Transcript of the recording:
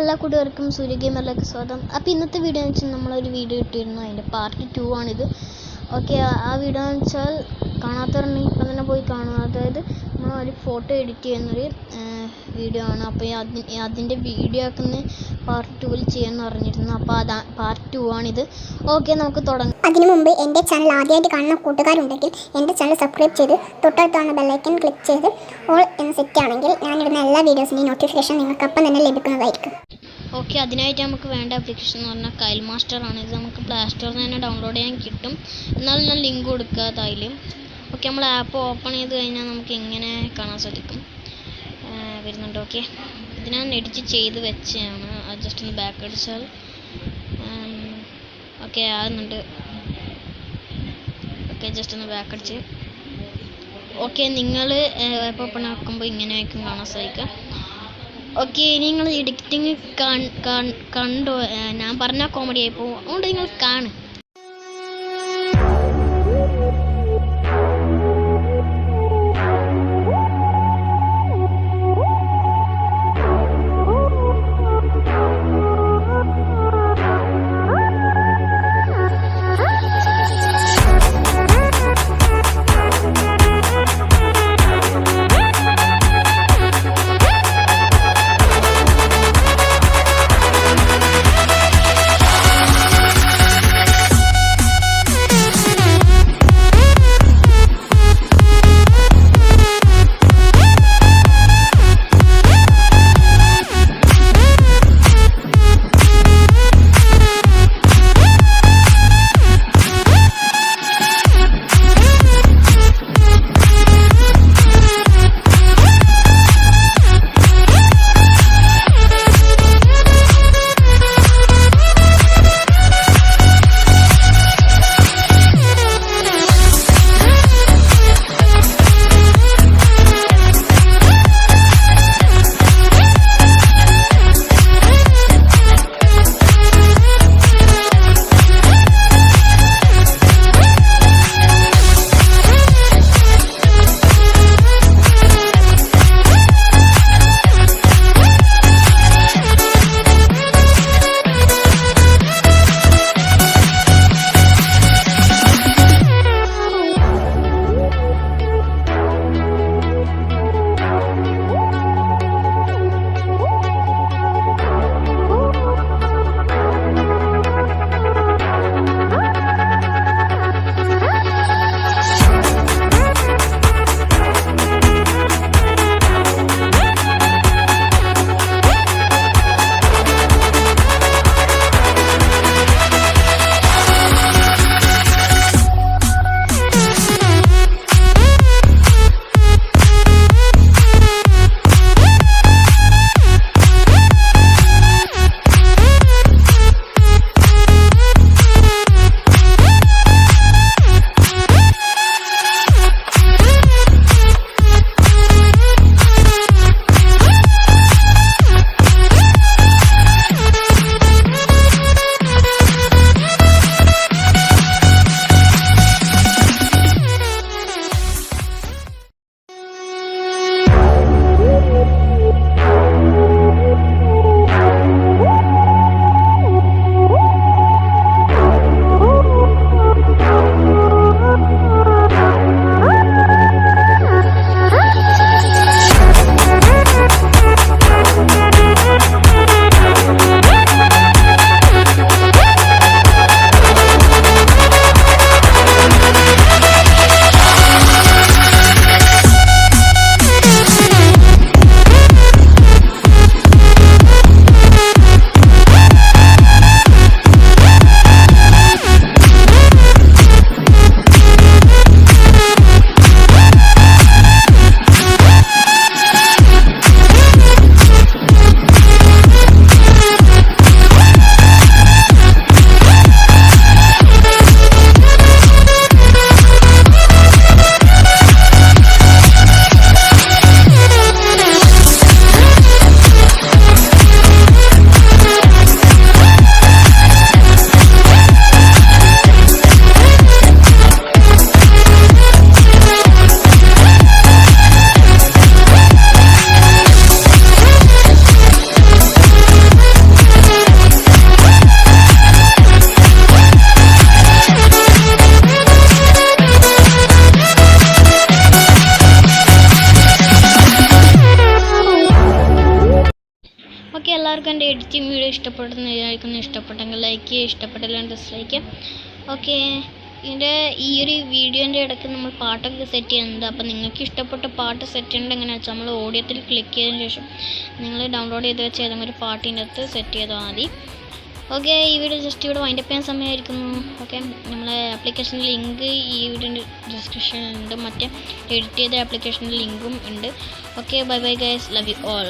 എല്ലാ കൂട്ടുകാർക്കും സൂര്യ ഗെയിമറിലേക്ക് സ്വാഗതം. അപ്പോൾ ഇന്നത്തെ വീഡിയോ എന്ന് വെച്ചാൽ നമ്മളൊരു വീഡിയോ ഇട്ടിരുന്നു, അതിൻ്റെ പാർട്ട് 2 ആണിത്. ഓക്കെ, ആ വീഡിയോ എന്ന് വെച്ചാൽ കാണാത്തവരുണ്ടെങ്കിൽ ഇപ്പം തന്നെ പോയി കാണുക. അതായത് നമ്മളൊരു ഫോട്ടോ എഡിറ്റ് ചെയ്യുന്നൊരു വീഡിയോ ആണ്. അപ്പോൾ അതിൻ്റെ വീഡിയോ ആക്കുന്ന പാർട്ട് 2 ചെയ്യാമെന്ന് പറഞ്ഞിരുന്നു. അപ്പോൾ പാർട്ട് 2 ആണിത്. ഓക്കെ, നമുക്ക് തുടങ്ങാം. അതിനു മുമ്പ് എൻ്റെ ചാനൽ ആദ്യമായിട്ട് കാണുന്ന കൂട്ടുകാരുണ്ടെങ്കിൽ എൻ്റെ ചാനൽ സബ്സ്ക്രൈബ് ചെയ്ത് തൊട്ടടുത്തുള്ള ബെല്ലൈക്കൺ ക്ലിക്ക് ചെയ്ത് ഓൾ എന്ന് സെറ്റ് ആണെങ്കിൽ ഞാനിടുന്ന എല്ലാ വീഡിയോസിൻ്റെയും നോട്ടിഫിക്കേഷൻ നിങ്ങൾക്ക് അപ്പം തന്നെ ലഭിക്കുന്നതായിരിക്കും. ഓക്കെ, അതിനായിട്ട് നമുക്ക് വേണ്ട ആപ്ലിക്കേഷൻ എന്ന് പറഞ്ഞാൽ കൈൽ മാസ്റ്റർ ആണ്. ഇത് നമുക്ക് പ്ലേ സ്റ്റോറിൽ നിന്ന് തന്നെ ഡൗൺലോഡ് ചെയ്യാൻ കിട്ടും. എന്നാലും ഞാൻ ലിങ്ക് കൊടുക്കുക അതിൽ. ഓക്കെ, നമ്മൾ ആപ്പ് ഓപ്പൺ ചെയ്ത് കഴിഞ്ഞാൽ നമുക്ക് ഇങ്ങനെ കാണാൻ സാധിക്കും വരുന്നുണ്ട്. ഓക്കെ, ഇത് ഞാൻ എഡിറ്റ് ചെയ്ത് വെച്ചാണ്. അത് ജസ്റ്റ് ഒന്ന് ബാക്ക് അടിച്ചാൽ ഓക്കെ ആകുന്നുണ്ട്. ഓക്കെ, ജസ്റ്റ് ഒന്ന് ബാക്ക് അടിച്ച് ഓക്കെ, നിങ്ങൾ ആപ്പ് ഓപ്പൺ ആക്കുമ്പോൾ ഇങ്ങനെ ആയിരിക്കും കാണാൻ സാധിക്കുക. ഓക്കെ, നിങ്ങൾ എഡിറ്റിങ് കണ്ടോ? ഞാൻ പറഞ്ഞ കോമഡി ആയിപ്പോൾ, അതുകൊണ്ട് നിങ്ങൾ കാണും. ഇഷ്ടപ്പെടുന്നതായിരിക്കും. ഇഷ്ടപ്പെട്ടെങ്കിൽ ലൈക്ക് ചെയ്യുക, ഇഷ്ടപ്പെട്ടില്ല ഡിസ്ലൈക്ക് ചെയ്യുക. ഓക്കെ, ഇതിൻ്റെ ഈ ഒരു വീഡിയോൻ്റെ ഇടയ്ക്ക് നമ്മൾ പാട്ടൊക്കെ സെറ്റ് ചെയ്യുന്നുണ്ട്. അപ്പോൾ നിങ്ങൾക്ക് ഇഷ്ടപ്പെട്ട പാട്ട് സെറ്റ് ചെയ്യേണ്ടത് എങ്ങനെയാണെന്ന് വെച്ചാൽ നമ്മൾ ഓഡിയോത്തിൽ ക്ലിക്ക് ചെയ്തതിന് ശേഷം നിങ്ങൾ ഡൗൺലോഡ് ചെയ്ത് വെച്ച് ഏതെങ്കിലും ഒരു പാട്ടിൻ്റെ അകത്ത് സെറ്റ് ചെയ്താൽ മതി. ഓക്കെ, ഈ വീഡിയോ ജസ്റ്റ് ഇവിടെ വൈൻഡപ്പ് ചെയ്യാൻ സമയമായിരിക്കുന്നു. ഓക്കെ, നമ്മളെ ആപ്ലിക്കേഷൻ്റെ ലിങ്ക് ഈ വീഡിയോൻ്റെ ഡിസ്ക്രിപ്ഷനിലുണ്ട്. മറ്റേ എഡിറ്റ് ചെയ്ത ആപ്ലിക്കേഷൻ്റെ ലിങ്കും ഉണ്ട്. Okay, bye bye guys, love you all.